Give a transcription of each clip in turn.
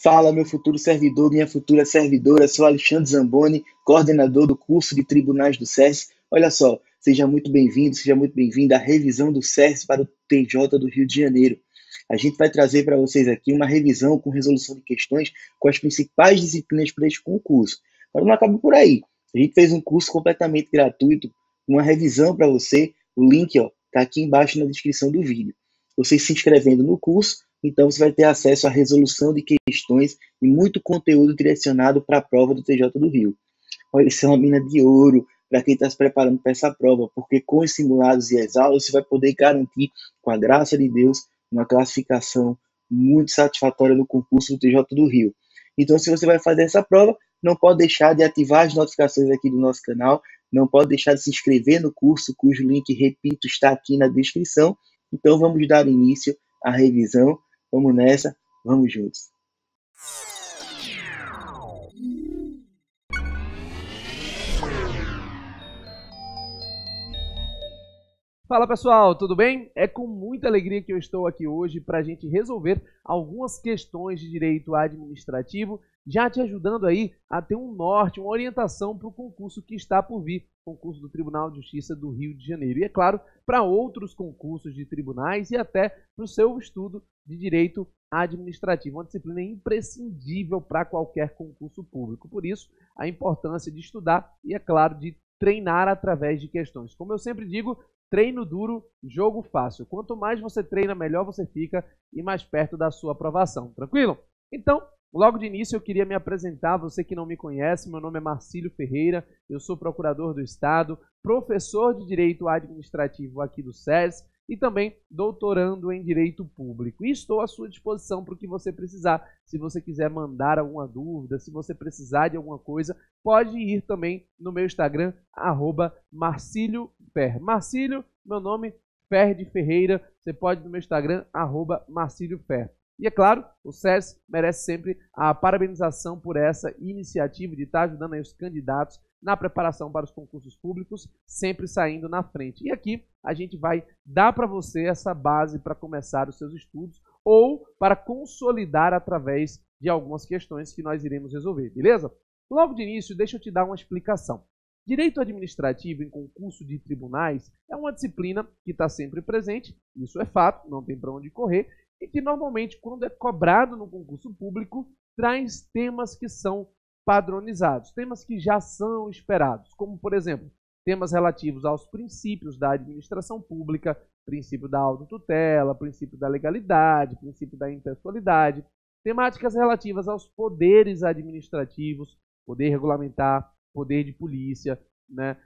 Fala, meu futuro servidor, minha futura servidora. Sou Alexandre Zamboni, coordenador do curso de Tribunais do SERS. Olha só, seja muito bem-vindo, seja muito bem-vinda à revisão do SERS para o TJ do Rio de Janeiro. A gente vai trazer para vocês aqui uma revisão com resolução de questões com as principais disciplinas para este concurso. Mas não acaba por aí. A gente fez um curso completamente gratuito, uma revisão para você. O link está aqui embaixo na descrição do vídeo. Você se inscrevendo no curso, então você vai ter acesso à resolução de questões e muito conteúdo direcionado para a prova do TJ do Rio. Olha, isso é uma mina de ouro para quem está se preparando para essa prova, porque com os simulados e as aulas você vai poder garantir, com a graça de Deus, uma classificação muito satisfatória no concurso do TJ do Rio. Então, se você vai fazer essa prova, não pode deixar de ativar as notificações aqui do nosso canal, não pode deixar de se inscrever no curso, cujo link, repito, está aqui na descrição. Então, vamos dar início à revisão. Vamos nessa, vamos juntos. Fala pessoal, tudo bem? É com muita alegria que eu estou aqui hoje para a gente resolver algumas questões de direito administrativo, já te ajudando aí a ter um norte, uma orientação para o concurso que está por vir, concurso do Tribunal de Justiça do Rio de Janeiro. E é claro, para outros concursos de tribunais e até para o seu estudo de direito administrativo, uma disciplina imprescindível para qualquer concurso público. Por isso, a importância de estudar e, é claro, de treinar através de questões. Como eu sempre digo, treino duro, jogo fácil. Quanto mais você treina, melhor você fica e mais perto da sua aprovação. Tranquilo? Então, logo de início eu queria me apresentar. Você que não me conhece, meu nome é Marcílio Ferreira, eu sou procurador do Estado, professor de Direito Administrativo aqui do SERS e também doutorando em Direito Público. E estou à sua disposição para o que você precisar. Se você quiser mandar alguma dúvida, se você precisar de alguma coisa, pode ir também no meu Instagram, @MarcílioFer. Marcílio, meu nome, Fer de Ferreira. Você pode ir no meu Instagram, @MarcílioFer. E é claro, o SERS merece sempre a parabenização por essa iniciativa de estar ajudando aí os candidatos na preparação para os concursos públicos, sempre saindo na frente. E aqui a gente vai dar para você essa base para começar os seus estudos ou para consolidar através de algumas questões que nós iremos resolver, beleza? Logo de início, deixa eu te dar uma explicação. Direito administrativo em concurso de tribunais é uma disciplina que está sempre presente, isso é fato, não tem para onde correr, e que normalmente, quando é cobrado no concurso público, traz temas que são padronizados, temas que já são esperados, como, por exemplo, temas relativos aos princípios da administração pública, princípio da autotutela, princípio da legalidade, princípio da impessoalidade, temáticas relativas aos poderes administrativos, poder regulamentar, poder de polícia, né,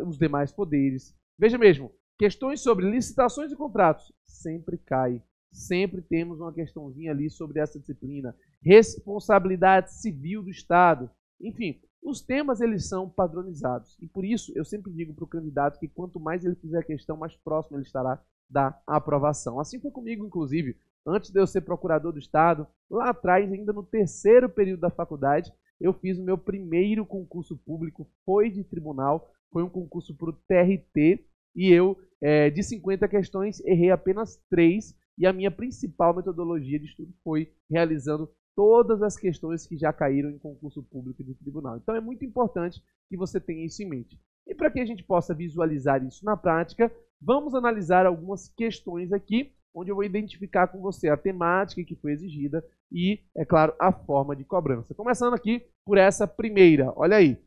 os demais poderes. Veja mesmo, questões sobre licitações e contratos sempre cai. Sempre temos uma questãozinha ali sobre essa disciplina. Responsabilidade civil do Estado. Enfim, os temas eles são padronizados. E por isso eu sempre digo para o candidato que quanto mais ele fizer a questão, mais próximo ele estará da aprovação. Assim foi comigo, inclusive, antes de eu ser procurador do Estado, lá atrás, ainda no terceiro período da faculdade, eu fiz o meu primeiro concurso público, foi de tribunal, foi um concurso para o TRT, e eu, de 50 questões, errei apenas 3, e a minha principal metodologia de estudo foi realizando todas as questões que já caíram em concurso público de tribunal. Então é muito importante que você tenha isso em mente. E para que a gente possa visualizar isso na prática, vamos analisar algumas questões aqui, onde eu vou identificar com você a temática que foi exigida e, é claro, a forma de cobrança. Começando aqui por essa primeira, olha aí,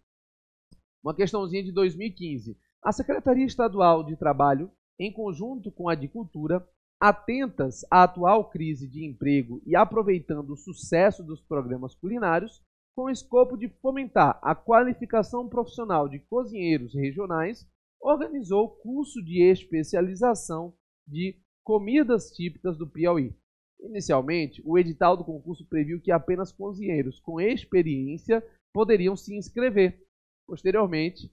uma questãozinha de 2015. A Secretaria Estadual de Trabalho, em conjunto com a de Cultura, atentas à atual crise de emprego e aproveitando o sucesso dos programas culinários, com o escopo de fomentar a qualificação profissional de cozinheiros regionais, organizou curso de especialização de comidas típicas do Piauí. Inicialmente, o edital do concurso previu que apenas cozinheiros com experiência poderiam se inscrever. Posteriormente,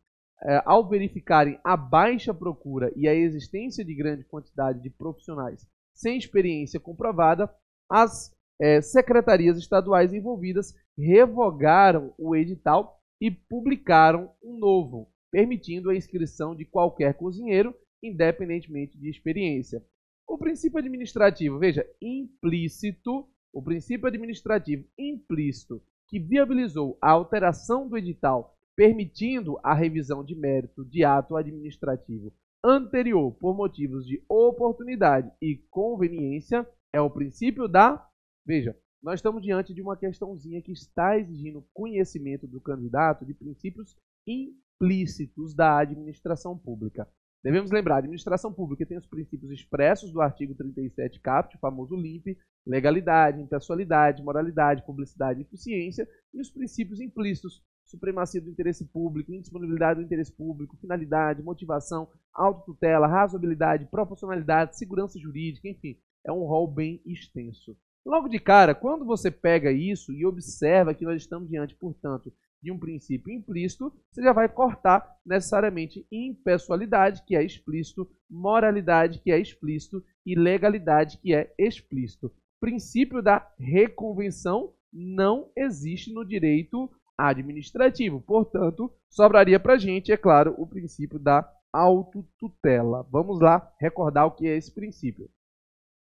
ao verificarem a baixa procura e a existência de grande quantidade de profissionais sem experiência comprovada, as secretarias estaduais envolvidas revogaram o edital e publicaram um novo, permitindo a inscrição de qualquer cozinheiro, independentemente de experiência. O princípio administrativo, veja, implícito o princípio administrativo implícito que viabilizou a alteração do edital, permitindo a revisão de mérito de ato administrativo anterior por motivos de oportunidade e conveniência, é o princípio da... Veja, nós estamos diante de uma questãozinha que está exigindo conhecimento do candidato de princípios implícitos da administração pública. Devemos lembrar, a administração pública tem os princípios expressos do artigo 37 caput, o famoso LIMP, legalidade, impessoalidade, moralidade, publicidade e eficiência, e os princípios implícitos, supremacia do interesse público, indisponibilidade do interesse público, finalidade, motivação, autotutela, razoabilidade, proporcionalidade, segurança jurídica, enfim, é um rol bem extenso. Logo de cara, quando você pega isso e observa que nós estamos diante, portanto, de um princípio implícito, você já vai cortar necessariamente impessoalidade, que é explícito, moralidade, que é explícito, e legalidade, que é explícito. Princípio da reconvenção não existe no direito administrativo. Portanto, sobraria para a gente, é claro, o princípio da autotutela. Vamos lá recordar o que é esse princípio.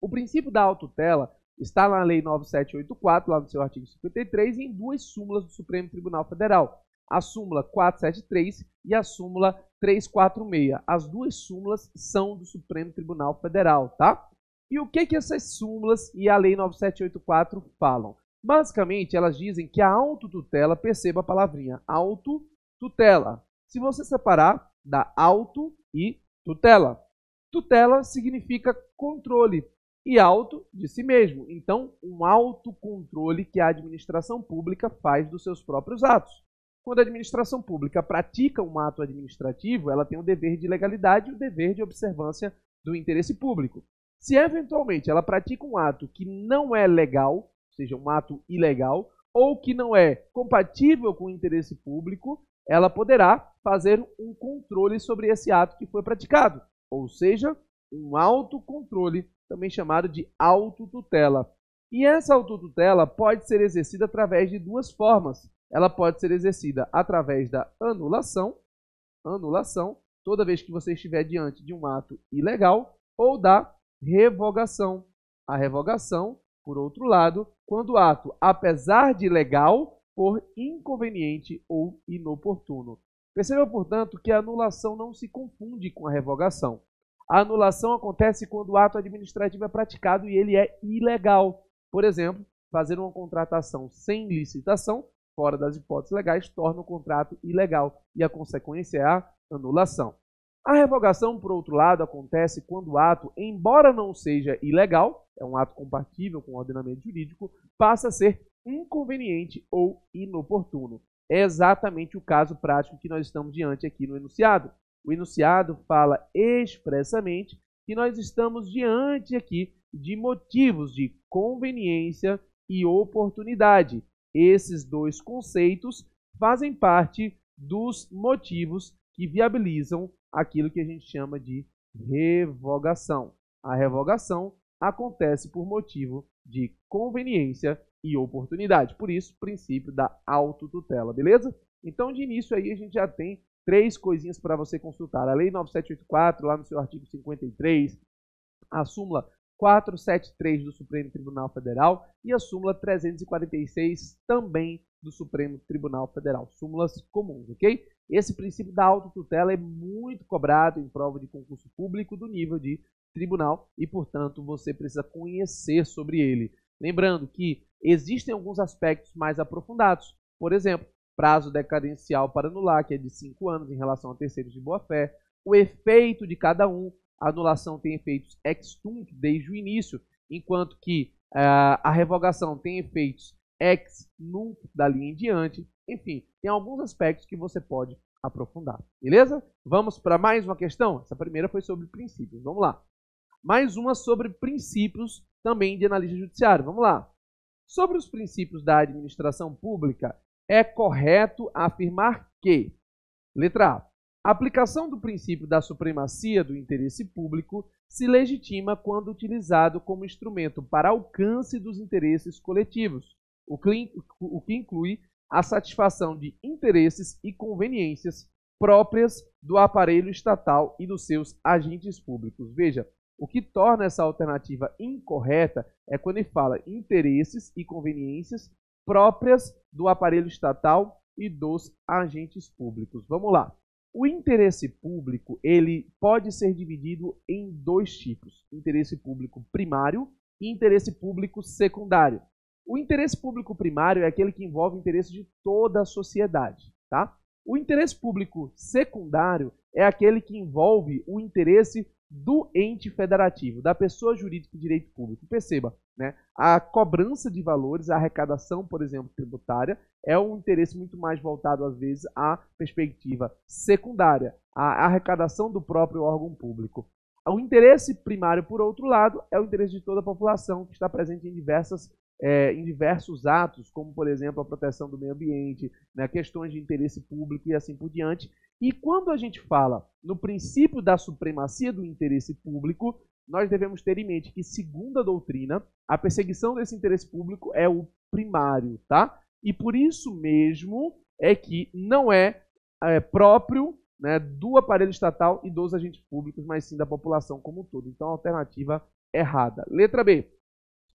O princípio da autotutela está na Lei 9784, lá no seu artigo 53, e em duas súmulas do Supremo Tribunal Federal. A súmula 473 e a súmula 346. As duas súmulas são do Supremo Tribunal Federal, tá? E o que essas súmulas e a Lei 9784 falam? Basicamente, elas dizem que a autotutela, perceba a palavrinha, autotutela. Se você separar da auto e tutela. Tutela significa controle e auto de si mesmo. Então, um autocontrole que a administração pública faz dos seus próprios atos. Quando a administração pública pratica um ato administrativo, ela tem o dever de legalidade e o dever de observância do interesse público. Se eventualmente ela pratica um ato que não é legal, ou seja, um ato ilegal, ou que não é compatível com o interesse público, ela poderá fazer um controle sobre esse ato que foi praticado, ou seja, um autocontrole, também chamado de autotutela. E essa autotutela pode ser exercida através de duas formas. Ela pode ser exercida através da anulação, toda vez que você estiver diante de um ato ilegal, ou da revogação. A revogação, por outro lado, quando o ato, apesar de legal, for inconveniente ou inoportuno. Perceba, portanto, que a anulação não se confunde com a revogação. A anulação acontece quando o ato administrativo é praticado e ele é ilegal. Por exemplo, fazer uma contratação sem licitação, fora das hipóteses legais, torna o contrato ilegal e a consequência é a anulação. A revogação, por outro lado, acontece quando o ato, embora não seja ilegal, é um ato compatível com o ordenamento jurídico, passa a ser inconveniente ou inoportuno. É exatamente o caso prático que nós estamos diante aqui no enunciado. O enunciado fala expressamente que nós estamos diante aqui de motivos de conveniência e oportunidade. Esses dois conceitos fazem parte dos motivos que viabilizam aquilo que a gente chama de revogação. A revogação acontece por motivo de conveniência e oportunidade. Por isso, princípio da autotutela, beleza? Então, de início aí, a gente já tem três coisinhas para você consultar. A Lei 9784, lá no seu artigo 53, a súmula 473 do Supremo Tribunal Federal e a súmula 346 também do Supremo Tribunal Federal. Súmulas comuns, ok? Esse princípio da autotutela é muito cobrado em prova de concurso público do nível de tribunal e, portanto, você precisa conhecer sobre ele. Lembrando que existem alguns aspectos mais aprofundados. Por exemplo, prazo decadencial para anular, que é de 5 anos em relação a terceiros de boa-fé. O efeito de cada um. A anulação tem efeitos ex tunc desde o início, enquanto que a revogação tem efeitos ex nunc dali em diante. Enfim, tem alguns aspectos que você pode aprofundar. Beleza? Vamos para mais uma questão? Essa primeira foi sobre princípios. Vamos lá. Mais uma sobre princípios também de analista judiciário. Vamos lá. Sobre os princípios da administração pública, é correto afirmar que, letra A, a aplicação do princípio da supremacia do interesse público se legitima quando utilizado como instrumento para alcance dos interesses coletivos, o que inclui a satisfação de interesses e conveniências próprias do aparelho estatal e dos seus agentes públicos. Veja, O que torna essa alternativa incorreta é quando ele fala interesses e conveniências próprias do aparelho estatal e dos agentes públicos. Vamos lá. O interesse público, ele pode ser dividido em dois tipos: interesse público primário e interesse público secundário. O interesse público primário é aquele que envolve o interesse de toda a sociedade, tá? O interesse público secundário é aquele que envolve o interesse do ente federativo, da pessoa jurídica de direito público. Perceba, né? A cobrança de valores, a arrecadação, por exemplo, tributária, é um interesse muito mais voltado, às vezes, à perspectiva secundária, à arrecadação do próprio órgão público. O interesse primário, por outro lado, é o interesse de toda a população, que está presente em diversos atos, como, por exemplo, a proteção do meio ambiente, né, questões de interesse público e assim por diante. E quando a gente fala no princípio da supremacia do interesse público, nós devemos ter em mente que, segundo a doutrina, a perseguição desse interesse público é o primário, tá? E por isso mesmo é que não é próprio, né, do aparelho estatal e dos agentes públicos, mas sim da população como um todo. Então, a alternativa errada. Letra B.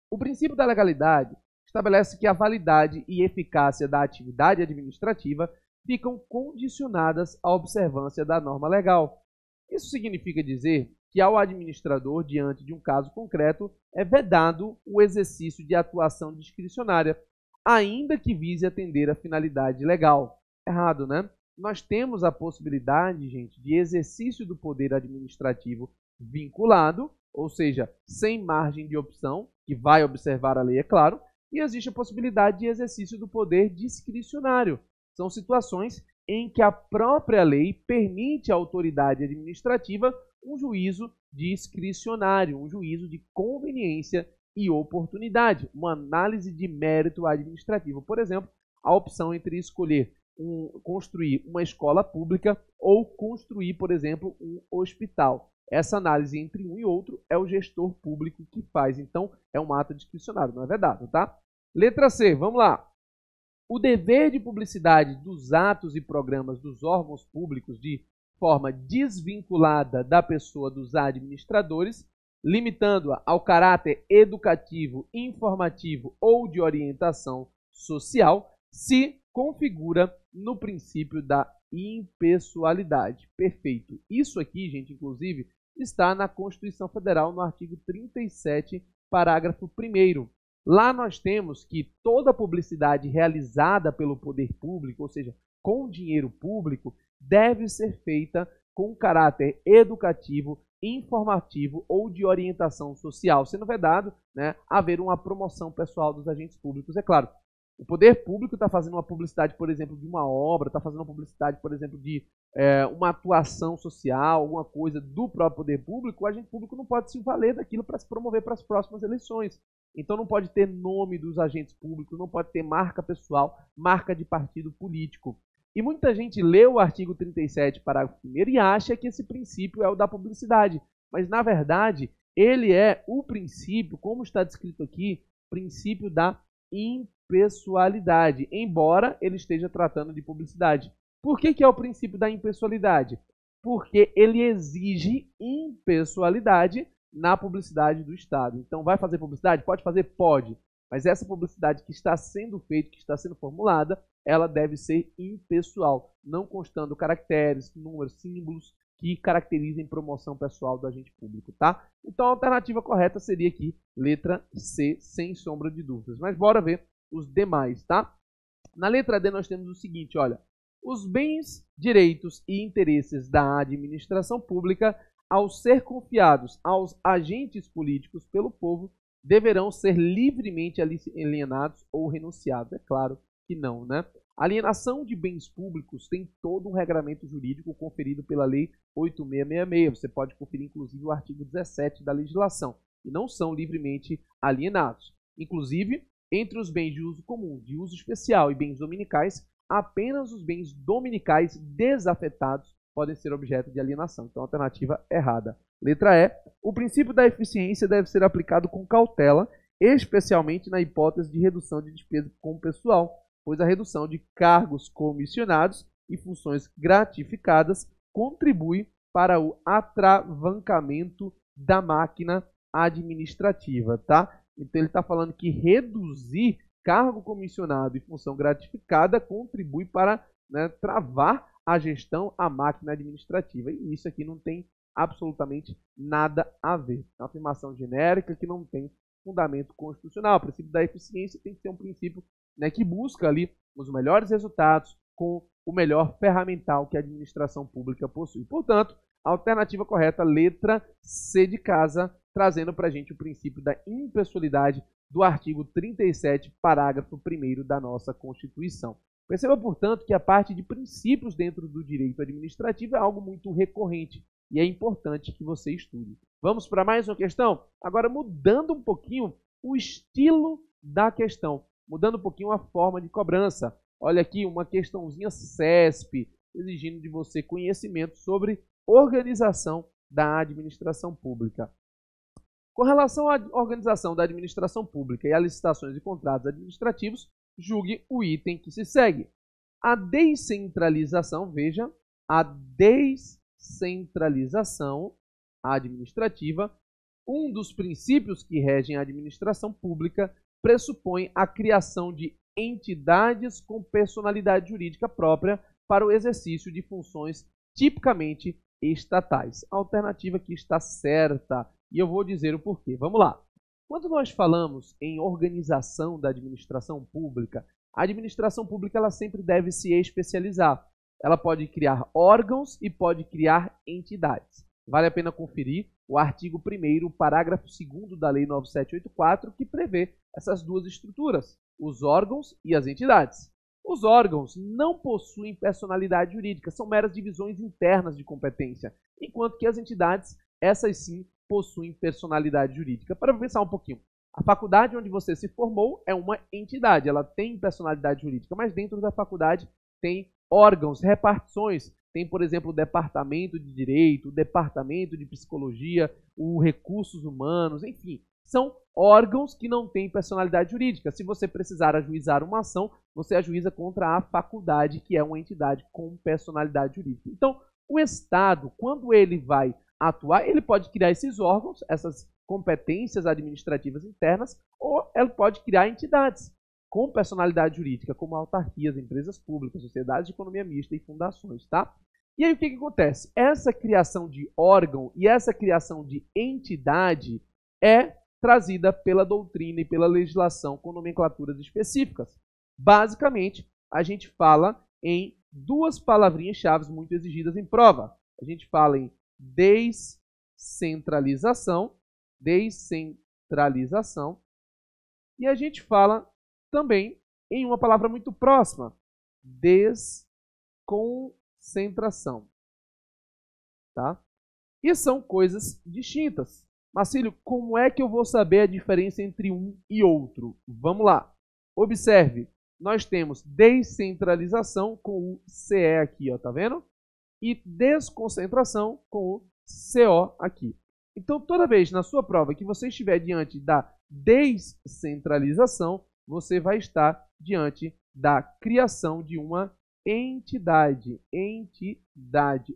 O princípio da legalidade estabelece que a validade e eficácia da atividade administrativa ficam condicionadas à observância da norma legal. Isso significa dizer que ao administrador, diante de um caso concreto, é vedado o exercício de atuação discricionária, ainda que vise atender a finalidade legal. Errado, né? Nós temos a possibilidade, gente, de exercício do poder administrativo vinculado, ou seja, sem margem de opção, que vai observar a lei, é claro, e existe a possibilidade de exercício do poder discricionário. São situações em que a própria lei permite à autoridade administrativa um juízo discricionário, um juízo de conveniência e oportunidade, uma análise de mérito administrativo. Por exemplo, a opção entre escolher construir uma escola pública ou construir, por exemplo, um hospital. Essa análise entre um e outro é o gestor público que faz. Então, é um ato discricionário, não é vedado, tá? Letra C, vamos lá. O dever de publicidade dos atos e programas dos órgãos públicos de forma desvinculada da pessoa dos administradores, limitando-a ao caráter educativo, informativo ou de orientação social, se configura no princípio da impessoalidade. Perfeito. Isso aqui, gente, inclusive, está na Constituição Federal, no artigo 37, parágrafo 1º. Lá nós temos que toda publicidade realizada pelo poder público, ou seja, com dinheiro público, deve ser feita com caráter educativo, informativo ou de orientação social, sendo vedado, né, haver uma promoção pessoal dos agentes públicos. É claro, o poder público está fazendo uma publicidade, por exemplo, de uma obra, está fazendo uma publicidade, por exemplo, de uma atuação social, alguma coisa do próprio poder público. O agente público não pode se valer daquilo para se promover para as próximas eleições. Então não pode ter nome dos agentes públicos, não pode ter marca pessoal, marca de partido político. E muita gente lê o artigo 37, parágrafo 1º, e acha que esse princípio é o da publicidade. Mas, na verdade, ele é o princípio, como está descrito aqui, princípio da impessoalidade, embora ele esteja tratando de publicidade. Por que é o princípio da impessoalidade? Porque ele exige impessoalidade na publicidade do Estado. Então, vai fazer publicidade? Pode fazer? Pode. Mas essa publicidade que está sendo feita, que está sendo formulada, ela deve ser impessoal, não constando caracteres, números, símbolos que caracterizem promoção pessoal do agente público, tá? Então, a alternativa correta seria aqui, letra C, sem sombra de dúvidas. Mas bora ver os demais, tá? Na letra D nós temos o seguinte, olha, os bens, direitos e interesses da administração pública, ao ser confiados aos agentes políticos pelo povo, deverão ser livremente alienados ou renunciados. É claro que não, né? A alienação de bens públicos tem todo um regramento jurídico conferido pela Lei 8.666. Você pode conferir, inclusive, o artigo 17 da legislação. E não são livremente alienados. Inclusive, entre os bens de uso comum, de uso especial e bens dominicais, apenas os bens dominicais desafetados podem ser objeto de alienação. Então, alternativa errada. Letra E. O princípio da eficiência deve ser aplicado com cautela, especialmente na hipótese de redução de despesa com o pessoal, pois a redução de cargos comissionados e funções gratificadas contribui para o atravancamento da máquina administrativa, tá? Então ele está falando que reduzir cargo comissionado e função gratificada contribui para, né, travar a gestão, a máquina administrativa. E isso aqui não tem absolutamente nada a ver. É uma afirmação genérica que não tem fundamento constitucional. O princípio da eficiência tem que ser um princípio, né, que busca ali os melhores resultados com o melhor ferramental que a administração pública possui. Portanto, a alternativa correta, letra C de casa, trazendo para a gente o princípio da impessoalidade do artigo 37, parágrafo 1º da nossa Constituição. Perceba, portanto, que a parte de princípios dentro do direito administrativo é algo muito recorrente e é importante que você estude. Vamos para mais uma questão? Agora, mudando um pouquinho o estilo da questão, mudando um pouquinho a forma de cobrança. Olha aqui uma questãozinha CESP, exigindo de você conhecimento sobre organização da administração pública. Com relação à organização da administração pública e a licitações e contratos administrativos, julgue o item que se segue. A descentralização, veja, a descentralização administrativa, um dos princípios que regem a administração pública, pressupõe a criação de entidades com personalidade jurídica própria para o exercício de funções tipicamente estatais. A alternativa aqui está certa e eu vou dizer o porquê. Vamos lá. Quando nós falamos em organização da administração pública, a administração pública ela sempre deve se especializar. Ela pode criar órgãos e pode criar entidades. Vale a pena conferir o artigo 1º, parágrafo 2º da Lei 9784, que prevê essas duas estruturas, os órgãos e as entidades. Os órgãos não possuem personalidade jurídica, são meras divisões internas de competência, enquanto que as entidades, essas sim, possuem personalidade jurídica. Para pensar um pouquinho, a faculdade onde você se formou é uma entidade, ela tem personalidade jurídica, mas dentro da faculdade tem órgãos, repartições, tem, por exemplo, o departamento de direito, o departamento de psicologia, o recursos humanos, enfim, são órgãos que não têm personalidade jurídica. Se você precisar ajuizar uma ação, você ajuiza contra a faculdade, que é uma entidade com personalidade jurídica. Então, o Estado, quando ele vai atuar, ele pode criar esses órgãos, essas competências administrativas internas, ou ele pode criar entidades com personalidade jurídica, como autarquias, empresas públicas, sociedades de economia mista e fundações, tá? E aí o que acontece? Essa criação de órgão e essa criação de entidade é trazida pela doutrina e pela legislação com nomenclaturas específicas. Basicamente, a gente fala em duas palavrinhas-chave muito exigidas em prova. A gente fala em descentralização, e a gente fala também em uma palavra muito próxima, desconcentração. Tá? E são coisas distintas. Marcílio, como é que eu vou saber a diferença entre um e outro? Vamos lá. Observe, nós temos descentralização com o CE aqui, ó, tá vendo? E desconcentração com o CO aqui. Então, toda vez na sua prova que você estiver diante da descentralização, você vai estar diante da criação de uma entidade,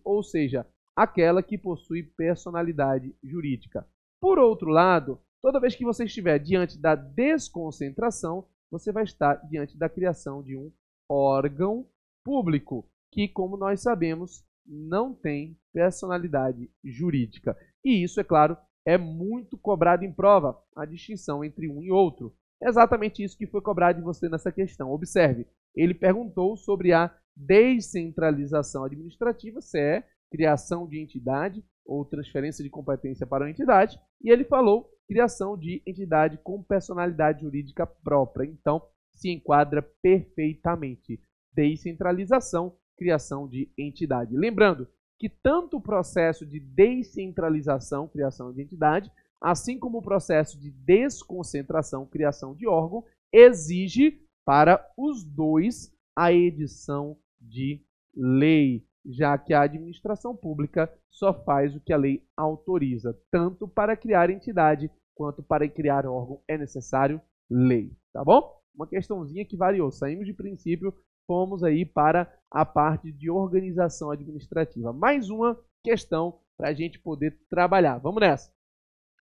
ou seja, aquela que possui personalidade jurídica. Por outro lado, toda vez que você estiver diante da desconcentração, você vai estar diante da criação de um órgão público, que, como nós sabemos, não tem personalidade jurídica. E isso, é claro, é muito cobrado em prova, a distinção entre um e outro. É exatamente isso que foi cobrado de você nessa questão. Observe, ele perguntou sobre a descentralização administrativa, se é criação de entidade ou transferência de competência para uma entidade, e ele falou criação de entidade com personalidade jurídica própria. Então, se enquadra perfeitamente. Descentralização, criação de entidade. Lembrando que tanto o processo de descentralização, criação de entidade, assim como o processo de desconcentração, criação de órgão, exige para os dois a edição de lei, já que a administração pública só faz o que a lei autoriza. Tanto para criar entidade quanto para criar órgão é necessário lei, tá bom? Uma questãozinha que variou. Saímos de princípio, fomos aí para a parte de organização administrativa. Mais uma questão para a gente poder trabalhar. Vamos nessa.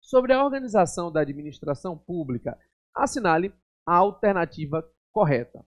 Sobre a organização da administração pública, assinale a alternativa correta.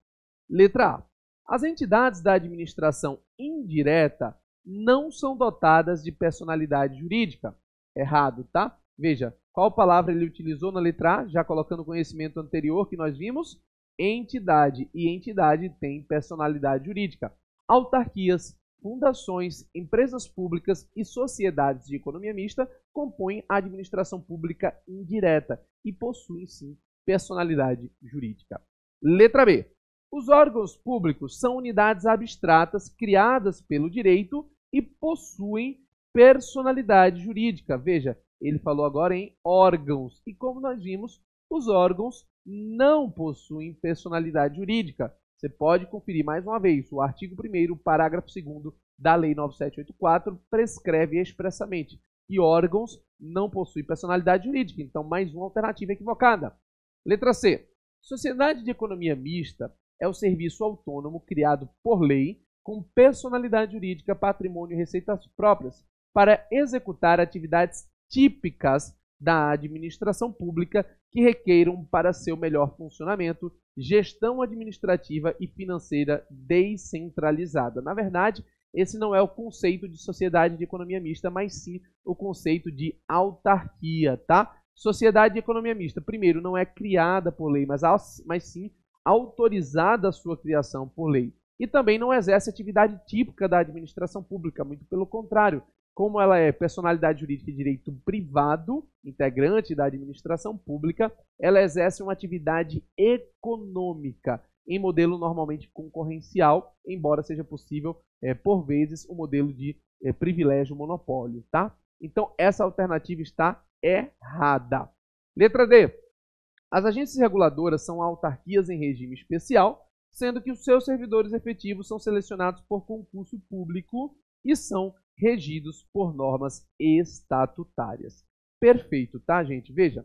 Letra A. As entidades da administração indireta não são dotadas de personalidade jurídica. Errado, tá? Veja, qual palavra ele utilizou na letra A, já colocando o conhecimento anterior que nós vimos? Entidade. E entidade tem personalidade jurídica. Autarquias, fundações, empresas públicas e sociedades de economia mista compõem a administração pública indireta e possuem, sim, personalidade jurídica. Letra B. Os órgãos públicos são unidades abstratas criadas pelo direito e possuem personalidade jurídica. Veja, ele falou agora em órgãos. E como nós vimos, os órgãos não possuem personalidade jurídica. Você pode conferir mais uma vez. O artigo 1º, parágrafo 2º da Lei 9784 prescreve expressamente que órgãos não possuem personalidade jurídica. Então, mais uma alternativa equivocada. Letra C. Sociedade de economia mista é o serviço autônomo criado por lei com personalidade jurídica, patrimônio e receitas próprias para executar atividades típicas da administração pública que requeiram para seu melhor funcionamento gestão administrativa e financeira descentralizada. Na verdade, esse não é o conceito de sociedade de economia mista, mas sim o conceito de autarquia, tá? Sociedade de economia mista, primeiro, não é criada por lei, mas sim autorizada a sua criação por lei. E também não exerce atividade típica da administração pública, muito pelo contrário. Como ela é personalidade jurídica de direito privado, integrante da administração pública, ela exerce uma atividade econômica, em modelo normalmente concorrencial, embora seja possível, por vezes, um modelo de privilégio monopólio, tá? Então, essa alternativa está errada. Letra D. As agências reguladoras são autarquias em regime especial, sendo que os seus servidores efetivos são selecionados por concurso público e são regidos por normas estatutárias. Perfeito, tá, gente? Veja,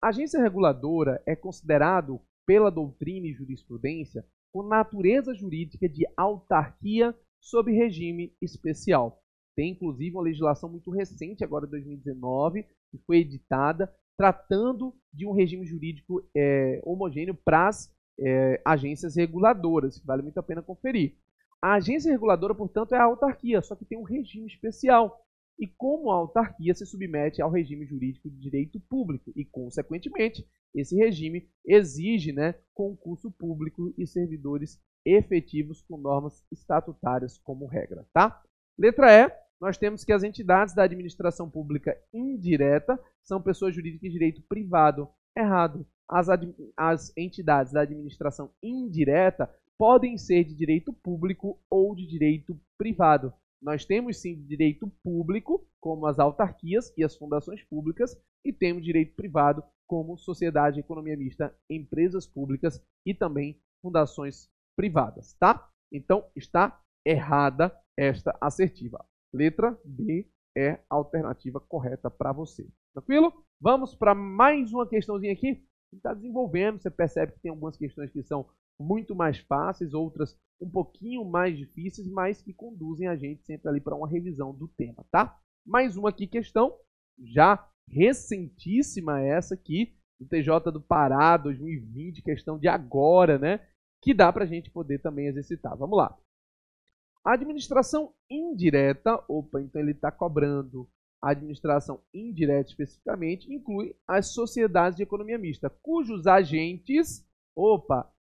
a agência reguladora é considerado pela doutrina e jurisprudência com natureza jurídica de autarquia sob regime especial. Tem, inclusive, uma legislação muito recente, agora de 2019, que foi editada, tratando de um regime jurídico homogêneo para as agências reguladoras, que vale muito a pena conferir. A agência reguladora, portanto, é a autarquia, só que tem um regime especial. E como a autarquia se submete ao regime jurídico de direito público e, consequentemente, esse regime exige, concurso público e servidores efetivos com normas estatutárias como regra, tá? Letra E, nós temos que as entidades da administração pública indireta são pessoas jurídicas de direito privado. Errado. As entidades da administração indireta podem ser de direito público ou de direito privado. Nós temos sim de direito público, como as autarquias e as fundações públicas, e temos direito privado, como sociedade de economia mista, empresas públicas e também fundações privadas, tá? Então, está errada esta assertiva. Letra D é a alternativa correta para você. Tranquilo? Vamos para mais uma questãozinha aqui. Está desenvolvendo, você percebe que tem algumas questões que são muito mais fáceis, outras um pouquinho mais difíceis, mas que conduzem a gente sempre ali para uma revisão do tema, tá? Mais uma aqui questão, já recentíssima essa aqui, do TJ do Pará, 2020, questão de agora, que dá para a gente poder também exercitar. Vamos lá. A administração indireta, então ele está cobrando. A administração indireta especificamente inclui as sociedades de economia mista, cujos agentes,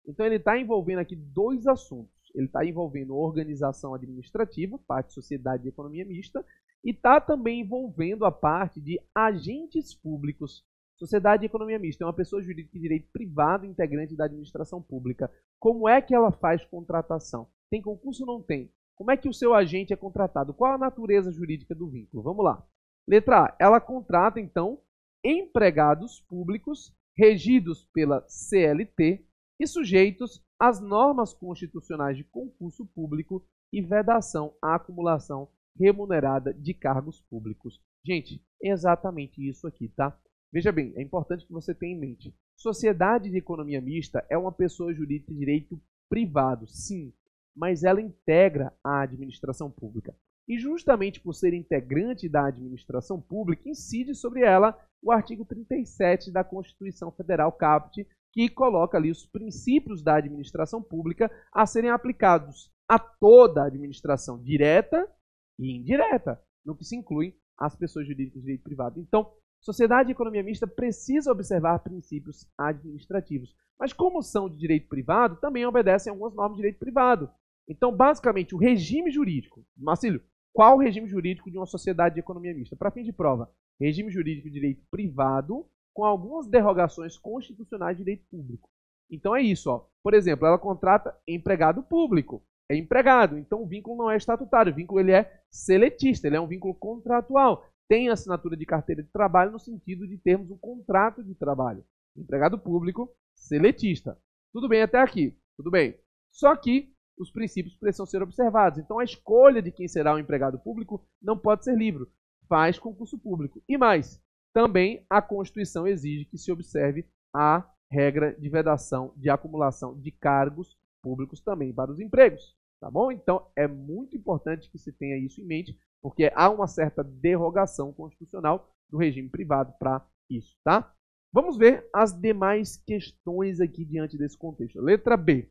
então ele está envolvendo aqui dois assuntos. Ele está envolvendo organização administrativa, parte de sociedade de economia mista, e está também envolvendo a parte de agentes públicos. Sociedade de economia mista é uma pessoa jurídica de direito privado integrante da administração pública. Como é que ela faz contratação? Tem concurso ou não tem? Como é que o seu agente é contratado? Qual a natureza jurídica do vínculo? Vamos lá. Letra A. Ela contrata, então, empregados públicos regidos pela CLT e sujeitos às normas constitucionais de concurso público e vedação à acumulação remunerada de cargos públicos. Gente, é exatamente isso aqui, tá? Veja bem, é importante que você tenha em mente. Sociedade de economia mista é uma pessoa jurídica de direito privado, sim, mas ela integra a administração pública. E justamente por ser integrante da administração pública, incide sobre ela o artigo 37 da Constituição Federal Caput, que coloca ali os princípios da administração pública a serem aplicados a toda a administração direta e indireta, no que se incluem as pessoas jurídicas de direito privado. Então, sociedade e economia mista precisa observar princípios administrativos, mas como são de direito privado, também obedecem a algumas normas de direito privado. Então, basicamente, o regime jurídico, Marcílio, qual o regime jurídico de uma sociedade de economia mista? Para fim de prova, regime jurídico de direito privado com algumas derrogações constitucionais de direito público. Então é isso, ó. Por exemplo, ela contrata empregado público, é empregado, então o vínculo não é estatutário, o vínculo ele é seletista, ele é um vínculo contratual, tem assinatura de carteira de trabalho no sentido de termos um contrato de trabalho. Empregado público, seletista. Tudo bem até aqui? Tudo bem. Só que os princípios precisam ser observados. Então a escolha de quem será o empregado público não pode ser livre. Faz concurso público. E mais, também a Constituição exige que se observe a regra de vedação de acumulação de cargos públicos também para os empregos. Tá bom? Então é muito importante que se tenha isso em mente, porque há uma certa derrogação constitucional do regime privado para isso, tá? Vamos ver as demais questões aqui diante desse contexto. Letra B.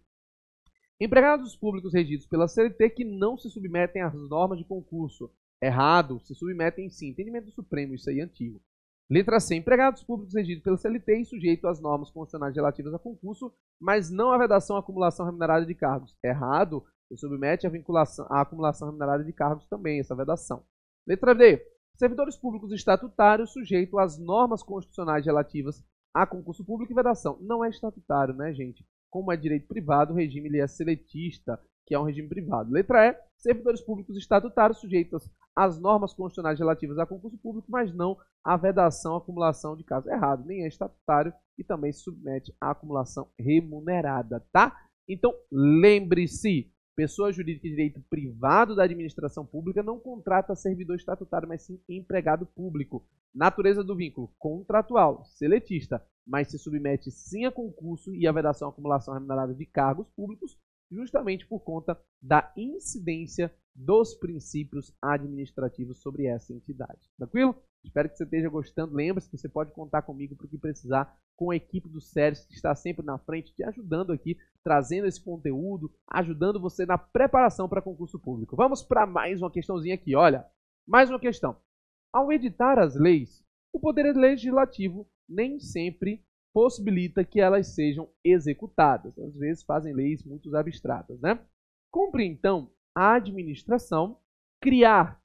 Empregados públicos regidos pela CLT que não se submetem às normas de concurso. Errado, se submetem sim. Entendimento do Supremo, isso aí é antigo. Letra C. Empregados públicos regidos pela CLT e sujeitos às normas constitucionais relativas a concurso, mas não à vedação à acumulação remunerada de cargos. Errado, se submete à acumulação remunerada de cargos também, essa vedação. Letra D. Servidores públicos estatutários sujeitos às normas constitucionais relativas a concurso público e vedação. Não é estatutário, né, gente? Como é direito privado, o regime ele é seletista, que é um regime privado. Letra E. Servidores públicos estatutários sujeitos às normas constitucionais relativas a concurso público, mas não à vedação, acumulação de cargos. Errado, nem é estatutário e também se submete à acumulação remunerada, tá? Então, lembre-se, pessoa jurídica de direito privado da administração pública não contrata servidor estatutário, mas sim empregado público. Natureza do vínculo contratual, seletista, mas se submete sim a concurso e a vedação acumulação remunerada de cargos públicos, justamente por conta da incidência dos princípios administrativos sobre essa entidade. Tranquilo? Espero que você esteja gostando. Lembre-se que você pode contar comigo para o que precisar, com a equipe do SERES, que está sempre na frente, te ajudando aqui, trazendo esse conteúdo, ajudando você na preparação para concurso público. Vamos para mais uma questãozinha aqui, olha. Mais uma questão. Ao editar as leis, o Poder Legislativo nem sempre possibilita que elas sejam executadas. Às vezes fazem leis muito abstratas, né? Cumpre, então, a administração criar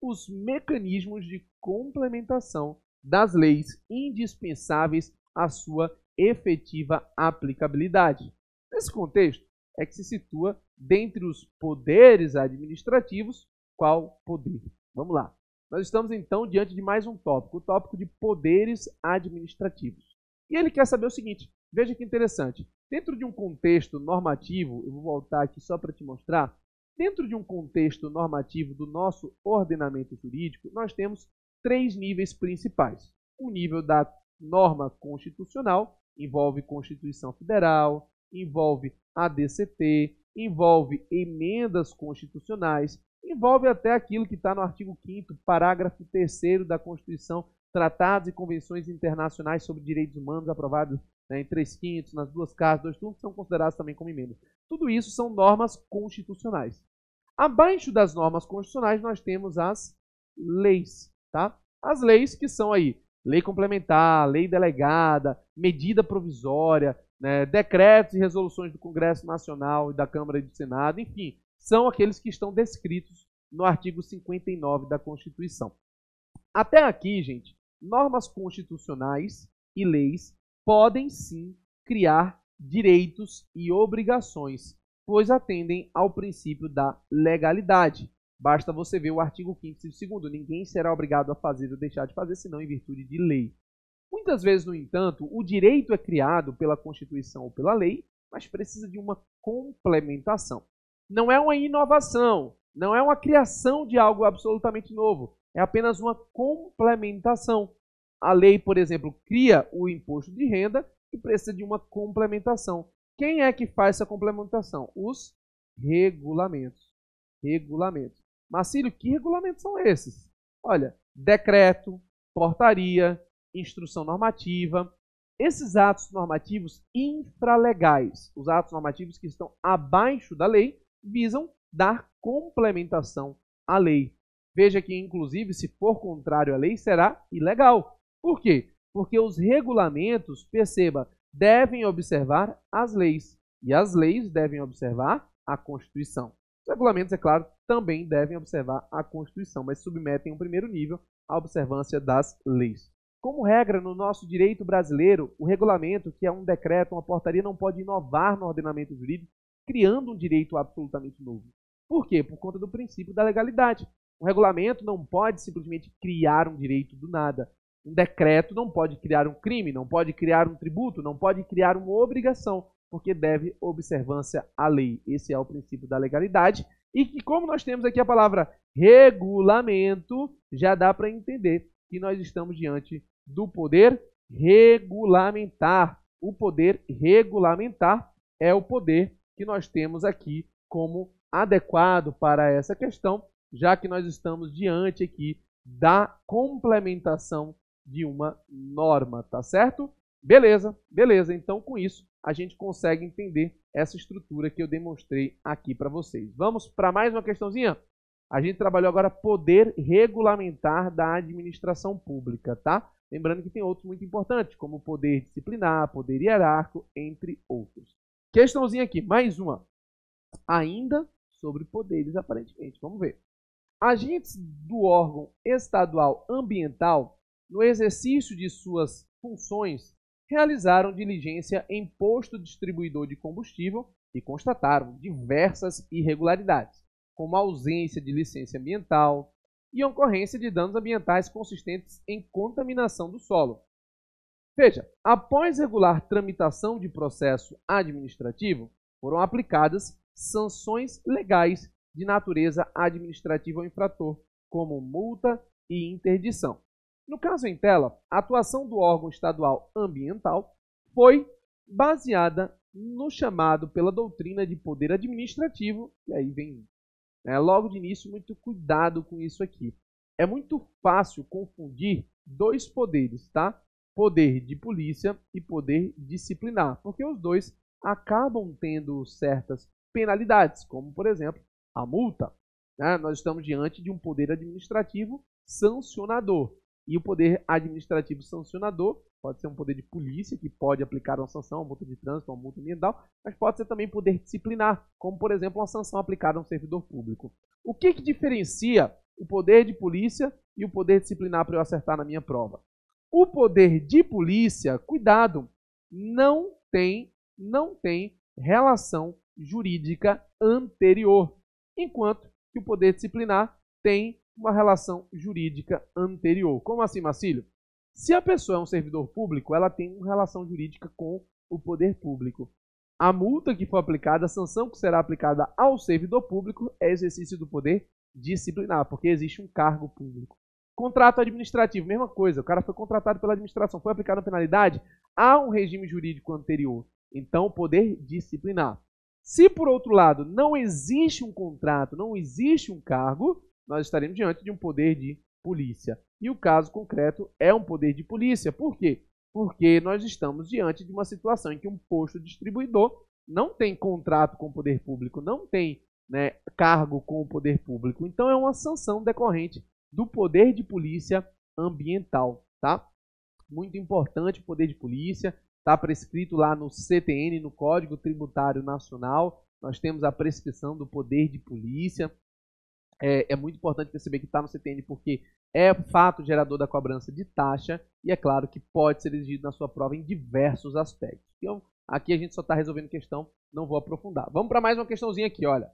os mecanismos de complementação das leis indispensáveis à sua efetiva aplicabilidade. Nesse contexto, é que se situa dentre os poderes administrativos qual poder? Vamos lá. Nós estamos, então, diante de mais um tópico, o tópico de poderes administrativos. E ele quer saber o seguinte, veja que interessante. Dentro de um contexto normativo, eu vou voltar aqui só para te mostrar, dentro de um contexto normativo do nosso ordenamento jurídico, nós temos três níveis principais. O nível da norma constitucional, envolve Constituição Federal, envolve ADCT, envolve emendas constitucionais, envolve até aquilo que está no artigo 5º, parágrafo 3º da Constituição, tratados e convenções internacionais sobre direitos humanos aprovados, né, em 3/5, nas 2 casas, 2 turnos, são considerados também como emendas. Tudo isso são normas constitucionais. Abaixo das normas constitucionais nós temos as leis, tá? As leis que são aí, lei complementar, lei delegada, medida provisória, né, decretos e resoluções do Congresso Nacional e da Câmara e do Senado, enfim, são aqueles que estão descritos no artigo 59 da Constituição. Até aqui, gente, normas constitucionais e leis podem sim criar direitos e obrigações, pois atendem ao princípio da legalidade. Basta você ver o artigo 5º, inciso 2º, ninguém será obrigado a fazer ou deixar de fazer, senão em virtude de lei. Muitas vezes, no entanto, o direito é criado pela Constituição ou pela lei, mas precisa de uma complementação. Não é uma inovação, não é uma criação de algo absolutamente novo, é apenas uma complementação. A lei, por exemplo, cria o imposto de renda e precisa de uma complementação. Quem é que faz essa complementação? Os regulamentos. Marcílio, que regulamentos são esses? Olha, decreto, portaria, instrução normativa, esses atos normativos infralegais, os atos normativos que estão abaixo da lei, visam dar complementação à lei. Veja que, inclusive, se for contrário à lei, será ilegal. Por quê? Porque os regulamentos, perceba, devem observar as leis. E as leis devem observar a Constituição. Os regulamentos, é claro, também devem observar a Constituição, mas submetem, em um primeiro nível, à observância das leis. Como regra, no nosso direito brasileiro, o regulamento, que é um decreto, uma portaria, não pode inovar no ordenamento jurídico, criando um direito absolutamente novo. Por quê? Por conta do princípio da legalidade. O regulamento não pode simplesmente criar um direito do nada. Um decreto não pode criar um crime, não pode criar um tributo, não pode criar uma obrigação, porque deve observância à lei. Esse é o princípio da legalidade. E que, como nós temos aqui a palavra regulamento, já dá para entender que nós estamos diante do poder regulamentar. O poder regulamentar é o poder que nós temos aqui como adequado para essa questão, já que nós estamos diante aqui da complementação de uma norma, tá certo? Beleza, beleza. Então, com isso, a gente consegue entender essa estrutura que eu demonstrei aqui para vocês. Vamos para mais uma questãozinha? A gente trabalhou agora poder regulamentar da administração pública, tá? Lembrando que tem outros muito importantes, como poder disciplinar, poder hierárquico, entre outros. Questãozinha aqui, mais uma. Ainda sobre poderes, aparentemente. Vamos ver. Agentes do órgão estadual ambiental, no exercício de suas funções, realizaram diligência em posto distribuidor de combustível e constataram diversas irregularidades, como ausência de licença ambiental e ocorrência de danos ambientais consistentes em contaminação do solo. Veja, após regular tramitação de processo administrativo, foram aplicadas sanções legais de natureza administrativa ao infrator, como multa e interdição. No caso em tela, a atuação do órgão estadual ambiental foi baseada no chamado pela doutrina de poder administrativo, e aí vem logo de início, muito cuidado com isso aqui. É muito fácil confundir dois poderes, tá? Poder de polícia e poder disciplinar, porque os dois acabam tendo certas penalidades, como, por exemplo, a multa. Nós estamos diante de um poder administrativo sancionador. E o poder administrativo sancionador pode ser um poder de polícia, que pode aplicar uma sanção, uma multa de trânsito, uma multa ambiental, mas pode ser também poder disciplinar, como, por exemplo, uma sanção aplicada a um servidor público. O que diferencia o poder de polícia e o poder disciplinar para eu acertar na minha prova? O poder de polícia, cuidado, não tem relação jurídica anterior, enquanto que o poder disciplinar tem uma relação jurídica anterior. Como assim, Marcílio? Se a pessoa é um servidor público, ela tem uma relação jurídica com o poder público. A multa que for aplicada, a sanção que será aplicada ao servidor público é exercício do poder disciplinar, porque existe um cargo público. Contrato administrativo, mesma coisa. O cara foi contratado pela administração, foi aplicada a penalidade, há um regime jurídico anterior. Então, poder disciplinar. Se, por outro lado, não existe um contrato, não existe um cargo, nós estaremos diante de um poder de polícia. E o caso concreto é um poder de polícia. Por quê? Porque nós estamos diante de uma situação em que um posto distribuidor não tem contrato com o poder público, não tem cargo com o poder público. Então, é uma sanção decorrente do poder de polícia ambiental. Tá? Muito importante o poder de polícia. Está prescrito lá no CTN, no Código Tributário Nacional. Nós temos a prescrição do poder de polícia. É muito importante perceber que está no CTN porque é fato gerador da cobrança de taxa e é claro que pode ser exigido na sua prova em diversos aspectos. Então, aqui a gente só está resolvendo questão, não vou aprofundar. Vamos para mais uma questãozinha aqui, olha.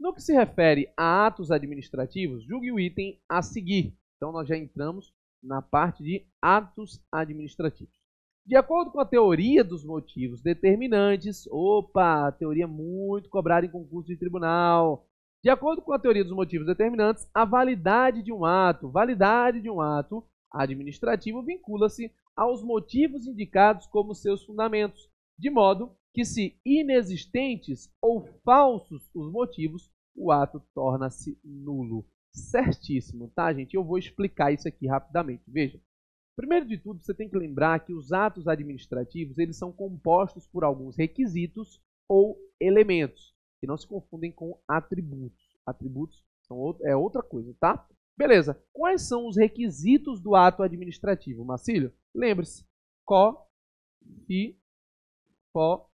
No que se refere a atos administrativos, julgue o item a seguir. Então, nós já entramos na parte de atos administrativos. De acordo com a teoria dos motivos determinantes, teoria muito cobrada em concurso de tribunal. De acordo com a teoria dos motivos determinantes, a validade de um ato administrativo vincula-se aos motivos indicados como seus fundamentos, de modo que, se inexistentes ou falsos os motivos, o ato torna-se nulo. certíssimo, tá, gente? Eu vou explicar isso aqui rapidamente. Veja, primeiro de tudo, você tem que lembrar que os atos administrativos, eles são compostos por alguns requisitos ou elementos, que não se confundem com atributos. Atributos é outra coisa, tá? Beleza. Quais são os requisitos do ato administrativo, Marcílio? Lembre-se, co, fi, fo,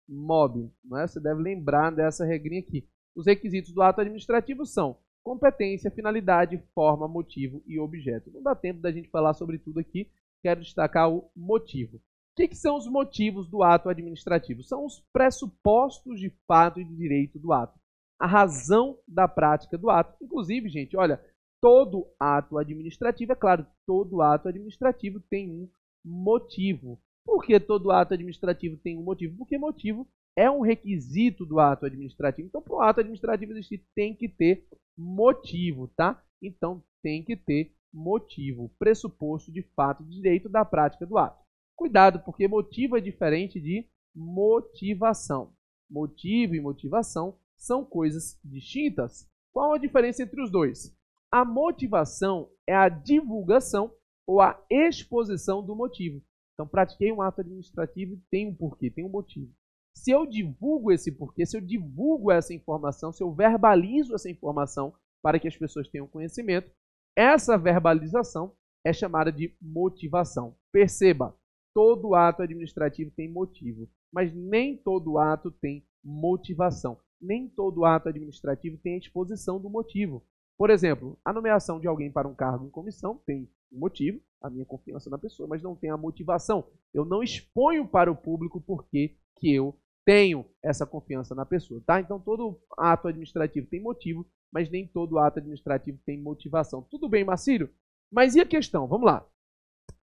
mob. Não é? Você deve lembrar dessa regrinha aqui. Os requisitos do ato administrativo são competência, finalidade, forma, motivo e objeto. Não dá tempo da gente falar sobre tudo aqui. Quero destacar o motivo. O que são os motivos do ato administrativo? São os pressupostos de fato e de direito do ato. A razão da prática do ato. Inclusive, gente, olha, todo ato administrativo, é claro, todo ato administrativo tem um motivo. Por que todo ato administrativo tem um motivo? Porque motivo é um requisito do ato administrativo. Então, para o ato administrativo existir, tem que ter motivo, tá? Então, tem que ter motivo, pressuposto de fato de direito da prática do ato. Cuidado, porque motivo é diferente de motivação. Motivo e motivação são coisas distintas. Qual a diferença entre os dois? A motivação é a divulgação ou a exposição do motivo. Então, pratiquei um ato administrativo e tem um porquê, tem um motivo. Se eu divulgo esse porquê, se eu divulgo essa informação, se eu verbalizo essa informação para que as pessoas tenham conhecimento, essa verbalização é chamada de motivação. Perceba, todo ato administrativo tem motivo, mas nem todo ato tem motivação. Nem todo ato administrativo tem exposição do motivo. Por exemplo, a nomeação de alguém para um cargo em comissão tem um motivo, a minha confiança na pessoa, mas não tem a motivação. Eu não exponho para o público porque que eu tenho essa confiança na pessoa, tá? Então, todo ato administrativo tem motivo, mas nem todo ato administrativo tem motivação. Tudo bem, Marcílio? Mas e a questão? Vamos lá.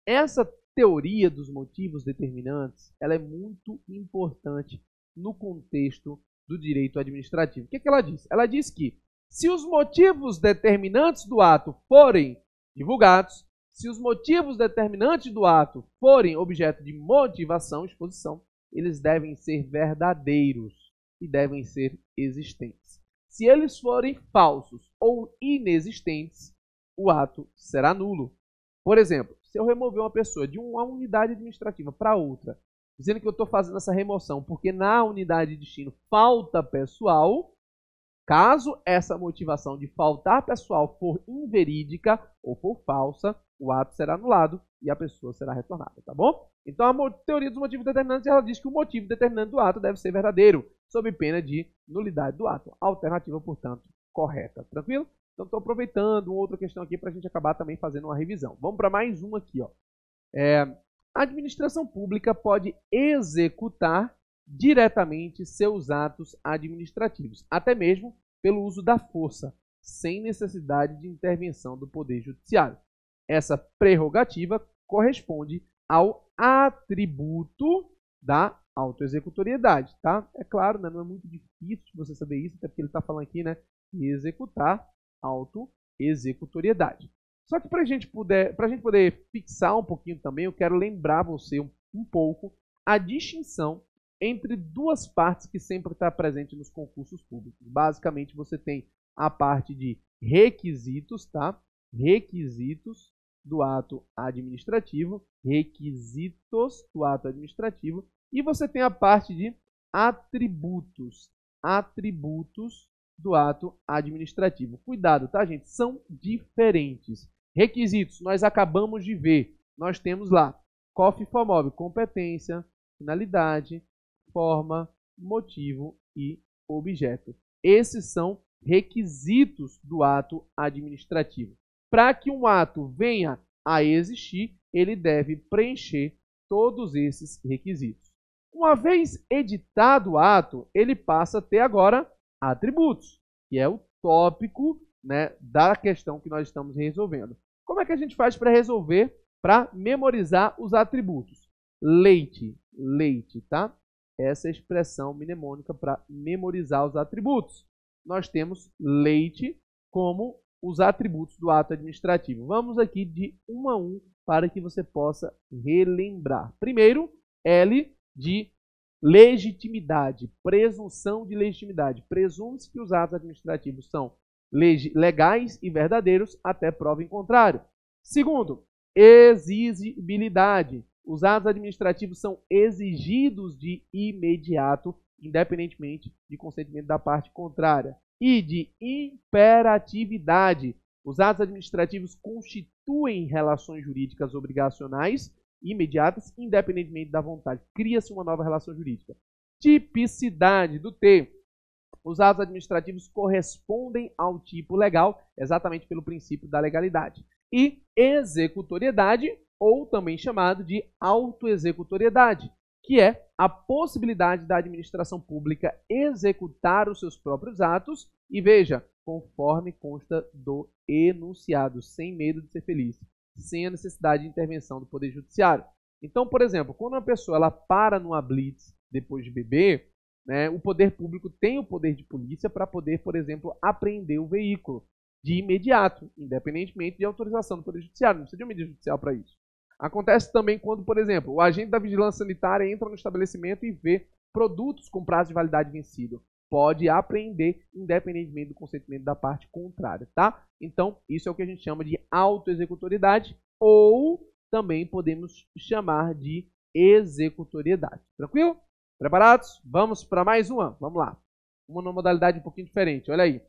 Essa teoria dos motivos determinantes, ela é muito importante no contexto do direito administrativo. O que ela diz? Ela diz que se os motivos determinantes do ato forem divulgados, se os motivos determinantes do ato forem objeto de motivação, exposição, eles devem ser verdadeiros e devem ser existentes. Se eles forem falsos ou inexistentes, o ato será nulo. Por exemplo, se eu remover uma pessoa de uma unidade administrativa para outra, dizendo que eu estou fazendo essa remoção porque na unidade de destino falta pessoal, caso essa motivação de faltar pessoal for inverídica ou for falsa, o ato será anulado e a pessoa será retornada, tá bom? Então, a teoria dos motivos determinantes, ela diz que o motivo determinante do ato deve ser verdadeiro, sob pena de nulidade do ato. Alternativa, portanto, correta. Tranquilo? Então, estou aproveitando uma outra questão aqui para a gente acabar também fazendo uma revisão. Vamos para mais uma aqui, ó. A administração pública pode executar diretamente seus atos administrativos, até mesmo pelo uso da força, sem necessidade de intervenção do Poder Judiciário. Essa prerrogativa corresponde ao atributo da autoexecutoriedade, tá? É claro, né, não é muito difícil de você saber isso, até porque ele está falando aqui, né, de executar autoexecutoriedade. Só que para a gente poder fixar um pouquinho também, eu quero lembrar você um pouco a distinção entre duas partes que sempre está presente nos concursos públicos. Basicamente, você tem a parte de requisitos, tá? Requisitos do ato administrativo, requisitos do ato administrativo, e você tem a parte de atributos, atributos do ato administrativo. Cuidado, tá, gente? São diferentes. Requisitos, nós acabamos de ver. Nós temos lá COF e FOMOB, competência, finalidade, forma, motivo e objeto. Esses são requisitos do ato administrativo. Para que um ato venha a existir, ele deve preencher todos esses requisitos. Uma vez editado o ato, ele passa a ter agora atributos, que é o tópico, né, da questão que nós estamos resolvendo. Como é que a gente faz para resolver, para memorizar os atributos? Leite, tá? Essa é a expressão mnemônica para memorizar os atributos. Nós temos leite como os atributos do ato administrativo. Vamos aqui de um a um para que você possa relembrar. Primeiro, L de legitimidade, presunção de legitimidade. Presume-se que os atos administrativos são legais e verdadeiros até prova em contrário. Segundo, exigibilidade. Os atos administrativos são exigidos de imediato, independentemente de consentimento da parte contrária. E de imperatividade. Os atos administrativos constituem relações jurídicas obrigacionais imediatas, independentemente da vontade. Cria-se uma nova relação jurídica. Tipicidade do T. Os atos administrativos correspondem ao tipo legal, exatamente pelo princípio da legalidade. E executoriedade, ou também chamado de autoexecutoriedade, que é a possibilidade da administração pública executar os seus próprios atos, e veja, conforme consta do enunciado, sem medo de ser feliz, sem a necessidade de intervenção do Poder Judiciário. Então, por exemplo, quando uma pessoa ela para numa blitz depois de beber, né, o poder público tem o poder de polícia para poder, por exemplo, apreender o veículo de imediato, independentemente de autorização do Poder Judiciário. Não precisa de uma medida judicial para isso. Acontece também quando, por exemplo, o agente da vigilância sanitária entra no estabelecimento e vê produtos com prazo de validade vencido. Pode apreender independentemente do consentimento da parte contrária, tá? Então, isso é o que a gente chama de autoexecutoriedade, ou também podemos chamar de executoriedade. Tranquilo? Preparados? Vamos para mais uma? Vamos lá. Uma modalidade um pouquinho diferente. Olha aí.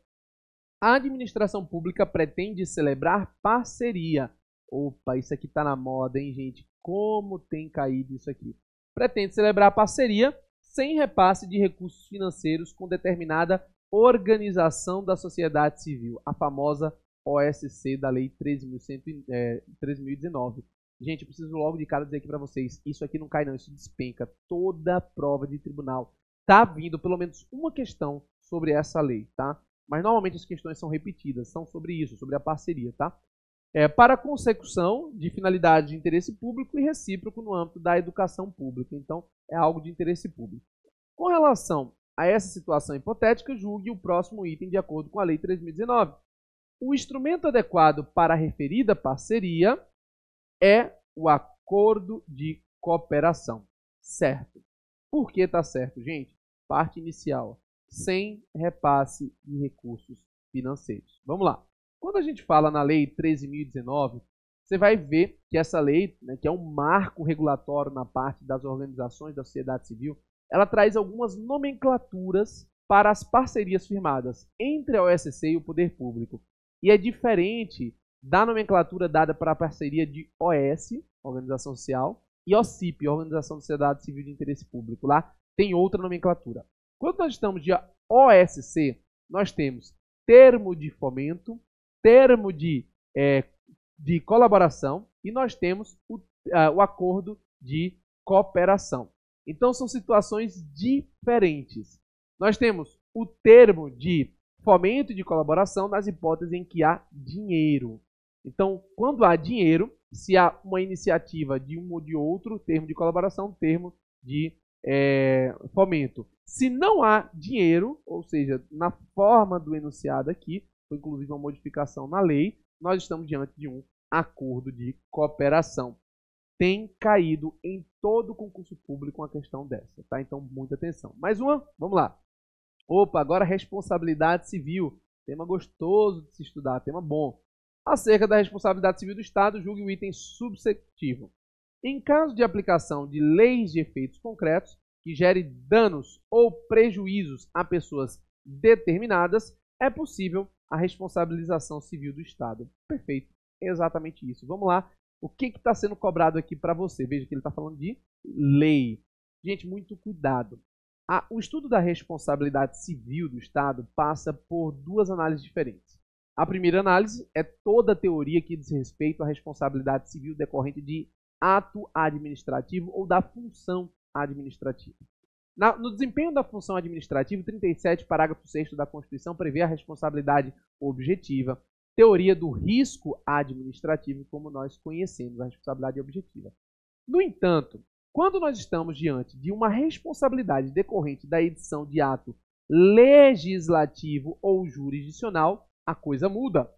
A administração pública pretende celebrar parceria. Opa, isso aqui está na moda, hein, gente? Como tem caído isso aqui? Pretende celebrar parceria sem repasse de recursos financeiros com determinada organização da sociedade civil, a famosa OSC da Lei 13.019. Gente, eu preciso logo de cara dizer aqui para vocês, isso aqui não cai não, isso despenca. Toda a prova de tribunal tá vindo pelo menos uma questão sobre essa lei, tá? Mas normalmente as questões são repetidas, são sobre isso, sobre a parceria, tá? Para a consecução de finalidade de interesse público e recíproco no âmbito da educação pública. Então, é algo de interesse público. Com relação a essa situação hipotética, julgue o próximo item de acordo com a Lei 3.019. O instrumento adequado para a referida parceria é o acordo de cooperação. Certo. Por que está certo, gente? Parte inicial. Sem repasse de recursos financeiros. Vamos lá. Quando a gente fala na Lei 13.019, você vai ver que essa lei, né, que é um marco regulatório na parte das organizações da sociedade civil, ela traz algumas nomenclaturas para as parcerias firmadas entre a OSC e o poder público. E é diferente da nomenclatura dada para a parceria de OS, Organização Social, e OCIP, Organização da Sociedade Civil de Interesse Público. Lá tem outra nomenclatura. Quando nós estamos de OSC, nós temos termo de fomento, termo de colaboração e nós temos o acordo de cooperação. Então, são situações diferentes. Nós temos o termo de fomento e de colaboração nas hipóteses em que há dinheiro. Então, quando há dinheiro, se há uma iniciativa de um ou de outro, termo de colaboração, termo de fomento. Se não há dinheiro, ou seja, na forma do enunciado aqui, foi inclusive uma modificação na lei, nós estamos diante de um acordo de cooperação. Tem caído em todo concurso público uma questão dessa, tá? Então, muita atenção. Mais uma? Vamos lá. Opa, agora responsabilidade civil. Tema gostoso de se estudar, tema bom. Acerca da responsabilidade civil do Estado, julgue o item subsectivo. Em caso de aplicação de leis de efeitos concretos, que gere danos ou prejuízos a pessoas determinadas, é possível a responsabilização civil do Estado. Perfeito, é exatamente isso. Vamos lá, o que está sendo cobrado aqui para você? Veja que ele está falando de lei. Gente, muito cuidado. O estudo da responsabilidade civil do Estado passa por duas análises diferentes. A primeira análise é toda a teoria que diz respeito à responsabilidade civil decorrente de ato administrativo ou da função administrativa. No desempenho da função administrativa, 37, parágrafo 6º da Constituição prevê a responsabilidade objetiva, teoria do risco administrativo, como nós conhecemos, a responsabilidade objetiva. No entanto, quando nós estamos diante de uma responsabilidade decorrente da edição de ato legislativo ou jurisdicional, a coisa muda.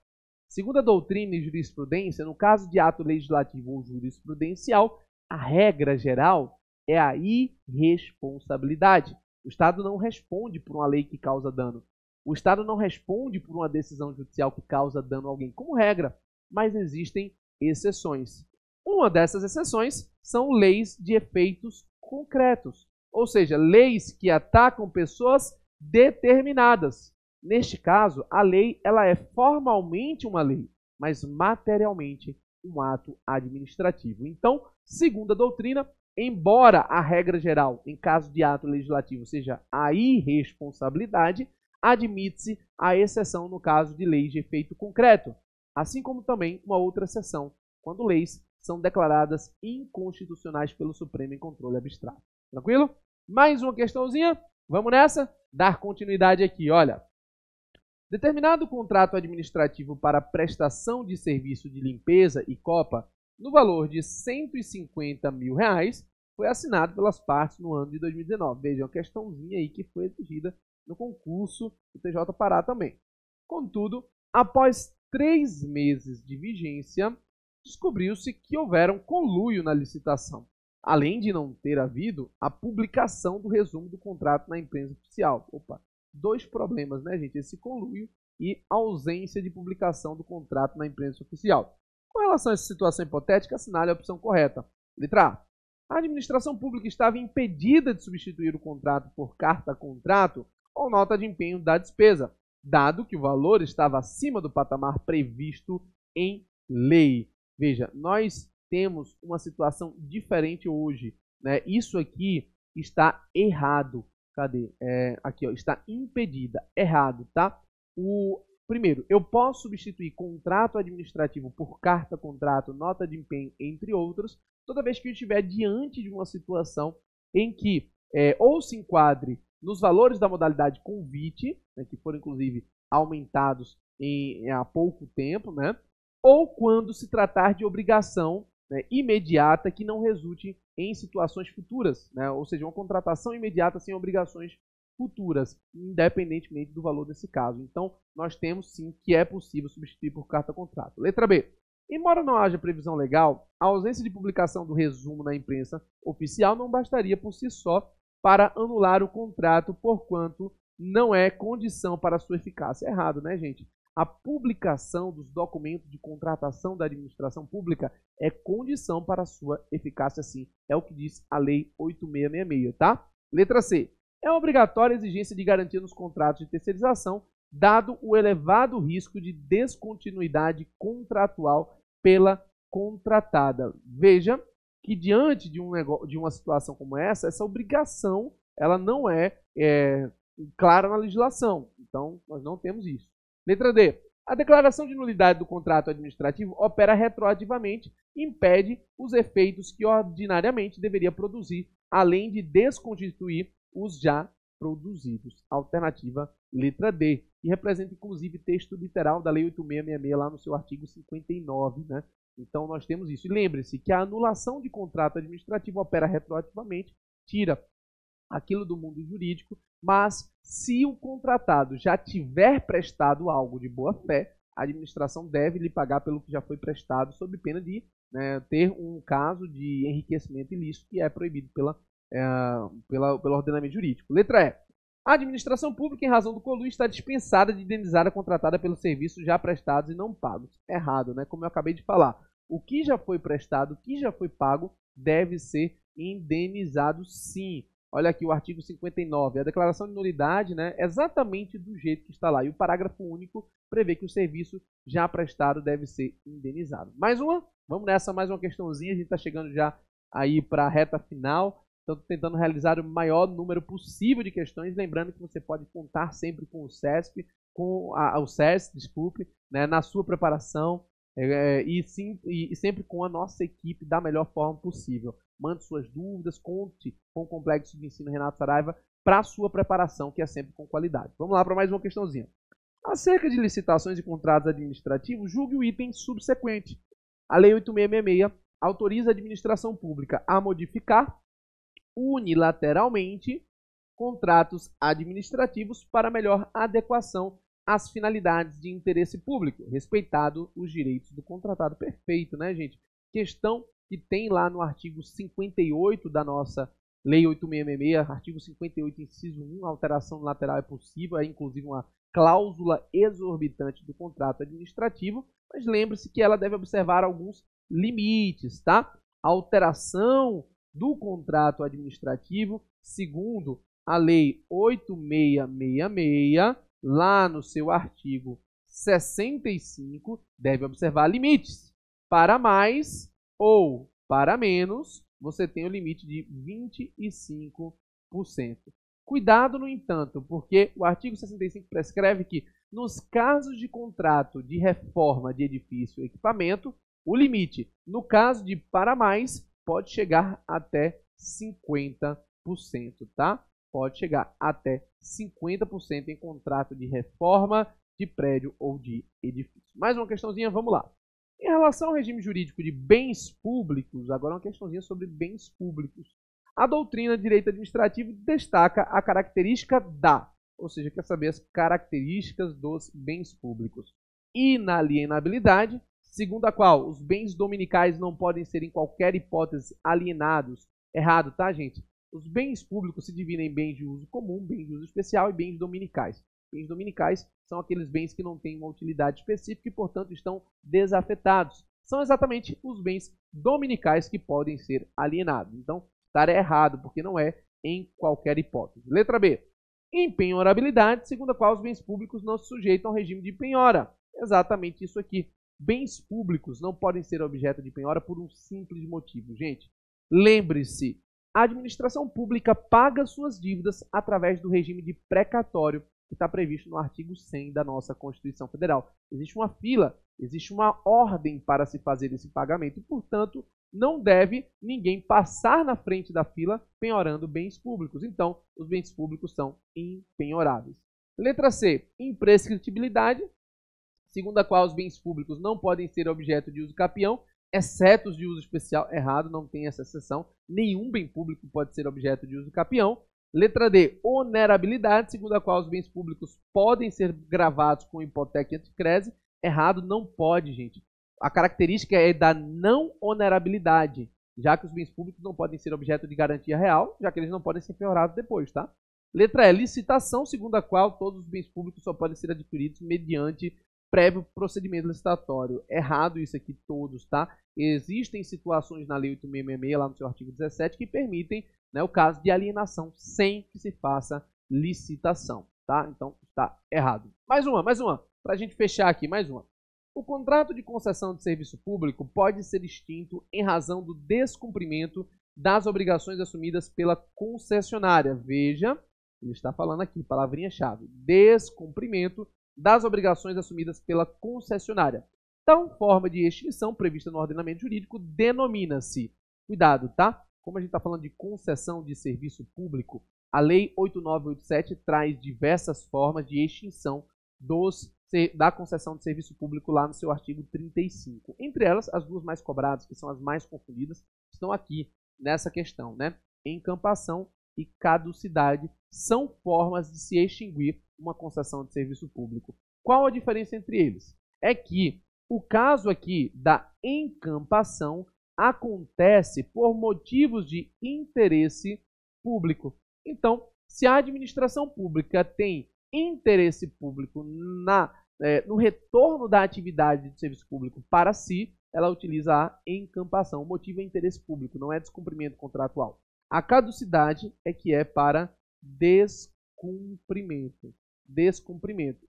Segundo a doutrina e jurisprudência, no caso de ato legislativo ou jurisprudencial, a regra geral é a irresponsabilidade. O Estado não responde por uma lei que causa dano. O Estado não responde por uma decisão judicial que causa dano a alguém, como regra, mas existem exceções. Uma dessas exceções são leis de efeitos concretos, ou seja, leis que atacam pessoas determinadas. Neste caso, a lei ela é formalmente uma lei, mas materialmente um ato administrativo. Então, segundo a doutrina, embora a regra geral, em caso de ato legislativo, seja a irresponsabilidade, admite-se a exceção no caso de leis de efeito concreto, assim como também uma outra exceção, quando leis são declaradas inconstitucionais pelo Supremo em controle abstrato. Tranquilo? Mais uma questãozinha? Vamos nessa? Dar continuidade aqui, olha. Determinado contrato administrativo para prestação de serviço de limpeza e copa no valor de R$150 mil foi assinado pelas partes no ano de 2019. Veja, uma questãozinha aí que foi exigida no concurso do TJ Pará também. Contudo, após 3 meses de vigência, descobriu-se que houveram conluio na licitação, além de não ter havido a publicação do resumo do contrato na imprensa oficial. Opa, 2 problemas, né, gente? Esse conluio e a ausência de publicação do contrato na imprensa oficial. Com relação a essa situação hipotética, assinale a opção correta. Letra A. A administração pública estava impedida de substituir o contrato por carta-contrato ou nota de empenho da despesa, dado que o valor estava acima do patamar previsto em lei. Veja, nós temos uma situação diferente hoje, né? Isso aqui está errado. Cadê? Aqui, ó, está impedida. Errado, tá? Primeiro, eu posso substituir contrato administrativo por carta-contrato, nota de empenho, entre outros, toda vez que eu estiver diante de uma situação em que ou se enquadre nos valores da modalidade convite, né, que foram inclusive aumentados há pouco tempo, né, ou quando se tratar de obrigação, né, imediata que não resulte em situações futuras, né, ou seja, uma contratação imediata sem obrigações futuras, independentemente do valor desse caso. Então, nós temos sim que é possível substituir por carta-contrato. Letra B. Embora não haja previsão legal, a ausência de publicação do resumo na imprensa oficial não bastaria por si só para anular o contrato, porquanto não é condição para sua eficácia. Errado, né, gente? A publicação dos documentos de contratação da administração pública é condição para sua eficácia, sim. É o que diz a Lei 8666, tá? Letra C. É obrigatória a exigência de garantia nos contratos de terceirização, dado o elevado risco de descontinuidade contratual pela contratada. Veja que diante de uma situação como essa obrigação ela não é clara na legislação. Então, nós não temos isso. Letra D. A declaração de nulidade do contrato administrativo opera retroativamente e impede os efeitos que ordinariamente deveria produzir, além de desconstituir os já produzidos. Alternativa letra D, que representa inclusive texto literal da Lei 8666 lá no seu artigo 59, né? Então nós temos isso. E lembre-se que a anulação de contrato administrativo opera retroativamente, tira aquilo do mundo jurídico, mas se o contratado já tiver prestado algo de boa fé, a administração deve lhe pagar pelo que já foi prestado, sob pena de ter um caso de enriquecimento ilícito que é proibido pelo ordenamento jurídico. Letra E. A administração pública, em razão do conluio, está dispensada de indenizar a contratada pelos serviços já prestados e não pagos. Errado, né? Como eu acabei de falar. O que já foi prestado, o que já foi pago, deve ser indenizado sim. Olha aqui o artigo 59. A declaração de nulidade, né, é exatamente do jeito que está lá. E o parágrafo único prevê que o serviço já prestado deve ser indenizado. Mais uma? Vamos nessa, mais uma questãozinha. A gente está chegando já aí para a reta final. Estou tentando realizar o maior número possível de questões, lembrando que você pode contar sempre com o SESP, o SES, desculpe, né, na sua preparação e sempre com a nossa equipe da melhor forma possível. Mande suas dúvidas, conte com o Complexo de Ensino Renato Saraiva para a sua preparação, que é sempre com qualidade. Vamos lá para mais uma questãozinha. Acerca de licitações e contratos administrativos, julgue o item subsequente. A Lei 8666 autoriza a administração pública a modificar unilateralmente contratos administrativos para melhor adequação às finalidades de interesse público, respeitado os direitos do contratado. Perfeito, né, gente? Questão que tem lá no artigo 58 da nossa Lei 8666, artigo 58, inciso 1, alteração lateral é possível, é inclusive uma cláusula exorbitante do contrato administrativo, mas lembre-se que ela deve observar alguns limites, tá? A alteração do contrato administrativo, segundo a Lei 8666, lá no seu artigo 65, deve observar limites. Para mais ou para menos, você tem o limite de 25%. Cuidado, no entanto, porque o artigo 65 prescreve que, nos casos de contrato de reforma de edifício e equipamento, o limite, no caso de para mais, pode chegar até 50%, tá? Pode chegar até 50% em contrato de reforma de prédio ou de edifício. Mais uma questãozinha, vamos lá. Em relação ao regime jurídico de bens públicos, agora uma questãozinha sobre bens públicos. A doutrina de direito administrativo destaca a característica da, ou seja, quer saber as características dos bens públicos. Inalienabilidade, segundo a qual os bens dominicais não podem ser em qualquer hipótese alienados. Errado, tá, gente? Os bens públicos se dividem em bens de uso comum, bens de uso especial e bens dominicais. Bens dominicais são aqueles bens que não têm uma utilidade específica e, portanto, estão desafetados. São exatamente os bens dominicais que podem ser alienados. Então, estar errado, porque não é em qualquer hipótese. Letra B. Empenhorabilidade, segundo a qual os bens públicos não se sujeitam ao regime de penhora. Exatamente isso aqui. Bens públicos não podem ser objeto de penhora por um simples motivo. Gente, lembre-se, a administração pública paga suas dívidas através do regime de precatório, que está previsto no artigo 100 da nossa Constituição Federal. Existe uma fila, existe uma ordem para se fazer esse pagamento e, portanto, não deve ninguém passar na frente da fila penhorando bens públicos. Então, os bens públicos são impenhoráveis. Letra C. Imprescritibilidade, segundo a qual os bens públicos não podem ser objeto de uso capião, exceto os de uso especial. Errado, não tem essa exceção. Nenhum bem público pode ser objeto de uso capião. Letra D. Onerabilidade, segundo a qual os bens públicos podem ser gravados com hipoteca e anticrese. Errado, não pode, gente. A característica é da não onerabilidade, já que os bens públicos não podem ser objeto de garantia real, já que eles não podem ser penhorados depois, tá? Letra E. Licitação, segundo a qual todos os bens públicos só podem ser adquiridos mediante prévio procedimento licitatório. Errado isso aqui todos, tá? Existem situações na Lei 8666, lá no seu artigo 17, que permitem, né, o caso de alienação sem que se faça licitação, tá? Então, está errado. Mais uma, para a gente fechar aqui, mais uma. O contrato de concessão de serviço público pode ser extinto em razão do descumprimento das obrigações assumidas pela concessionária. Veja, ele está falando aqui, palavrinha-chave, descumprimento das obrigações assumidas pela concessionária. Tal forma de extinção prevista no ordenamento jurídico denomina-se, cuidado, tá? Como a gente está falando de concessão de serviço público, a Lei 8987 traz diversas formas de extinção da concessão de serviço público lá no seu artigo 35. Entre elas, as duas mais cobradas, que são as mais confundidas, estão aqui nessa questão, né? Encampação e caducidade são formas de se extinguir uma concessão de serviço público. Qual a diferença entre eles? É que o caso aqui da encampação acontece por motivos de interesse público. Então, se a administração pública tem interesse público no retorno da atividade de serviço público para si, ela utiliza a encampação. O motivo é interesse público, não é descumprimento contratual. A caducidade é que é para descumprimento.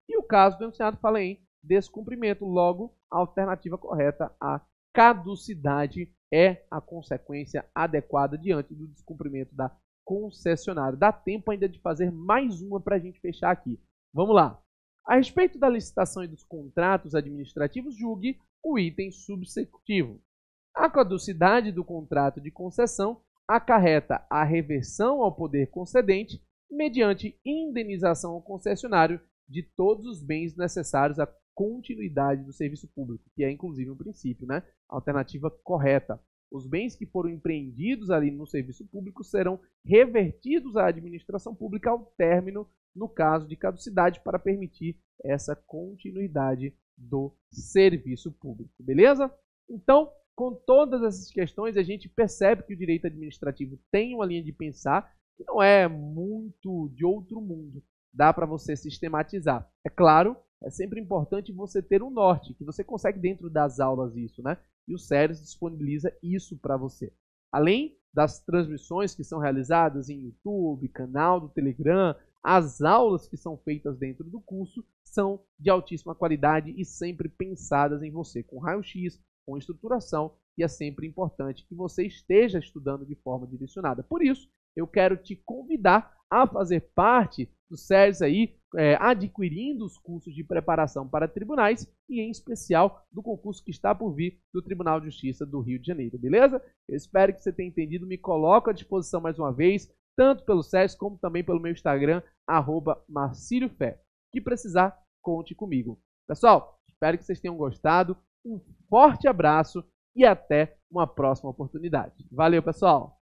E o caso do enunciado fala em descumprimento. Logo, a alternativa correta, a caducidade, é a consequência adequada diante do descumprimento da concessionária. Dá tempo ainda de fazer mais uma para a gente fechar aqui. Vamos lá. A respeito da licitação e dos contratos administrativos, julgue o item subsecutivo. A caducidade do contrato de concessão acarreta a reversão ao poder concedente mediante indenização ao concessionário de todos os bens necessários à continuidade do serviço público, que é inclusive um princípio, né? Alternativa correta. Os bens que foram empreendidos ali no serviço público serão revertidos à administração pública ao término, no caso de caducidade, para permitir essa continuidade do serviço público. Beleza? Então, com todas essas questões, a gente percebe que o direito administrativo tem uma linha de pensar que não é muito de outro mundo. dá para você sistematizar. É claro, é sempre importante você ter um norte, que você consegue dentro das aulas isso, né? E o SERES disponibiliza isso para você. Além das transmissões que são realizadas em YouTube, canal do Telegram, as aulas que são feitas dentro do curso são de altíssima qualidade e sempre pensadas em você, com raio-x, com estruturação, e é sempre importante que você esteja estudando de forma direcionada. Por isso, eu quero te convidar a fazer parte do SERES aí, adquirindo os cursos de preparação para tribunais e, em especial, do concurso que está por vir do Tribunal de Justiça do Rio de Janeiro, beleza? Eu espero que você tenha entendido, me coloco à disposição mais uma vez, tanto pelo SERES como também pelo meu Instagram, @marciliofé. Que precisar, conte comigo. Pessoal, espero que vocês tenham gostado, um forte abraço e até uma próxima oportunidade. Valeu, pessoal!